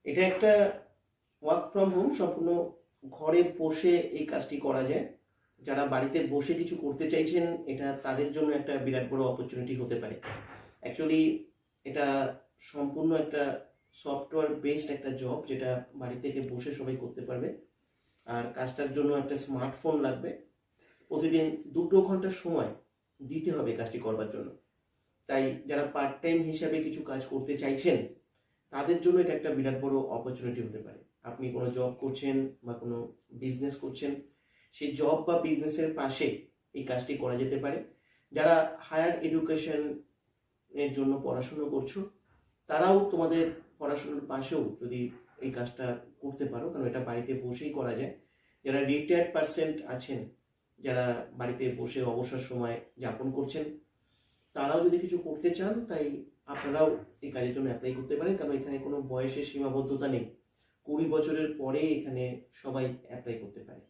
এটা একটা work from home, সম্পূর্ণ ঘরে বসে এই কাজটি করা যায়। যারা বাড়িতে বসে কিছু করতে চাইছেন, এটা তাদের জন্য একটা বিরাট বড় অপরচুনিটি হতে পারে। অ্যাকচুয়ালি এটা সম্পূর্ণ একটা সফটওয়্যার বেসড একটা জব, যেটা বাড়ি থেকে বসে সবাই করতে পারবে। আর কাজটার জন্য একটা স্মার্টফোন লাগবে। প্রতিদিন 2 ঘন্টা সময় দিতে হবে কাজটি করবার জন্য। তাই যারা পার্ট টাইম হিসাবে কিছু কাজ করতে চাইছেন, তাদের জন্য এটা একটা বিরাট বড় অপরচুনিটি হতে পারে। আপনি কোনো জব করছেন বা কোনো বিজনেস করছেন, সেই জব বা বিজনেসের পাশে এই কাজটি করা যেতে পারে। যারা হায়ার এডুকেশন এর জন্য পড়াশুনো করছো, তারাও তোমাদের পড়াশোনার পাশেও যদি এই কাজটা করতে পারো, কারণ এটা বাড়িতে বসেই করা যায়। যারা রিটায়ার্ড পার্সেন্ট আছেন, যারা বাড়িতে বসে অবসর সময় যাপন করছেন, তারাও যদি কিছু করতে চান, তাই আপনারাও এই কাজের জন্য অ্যাপ্লাই করতে পারেন। কারণ এখানে কোনো বয়সের সীমাবদ্ধতা নেই, 20 বছরের পরে এখানে সবাই অ্যাপ্লাই করতে পারে।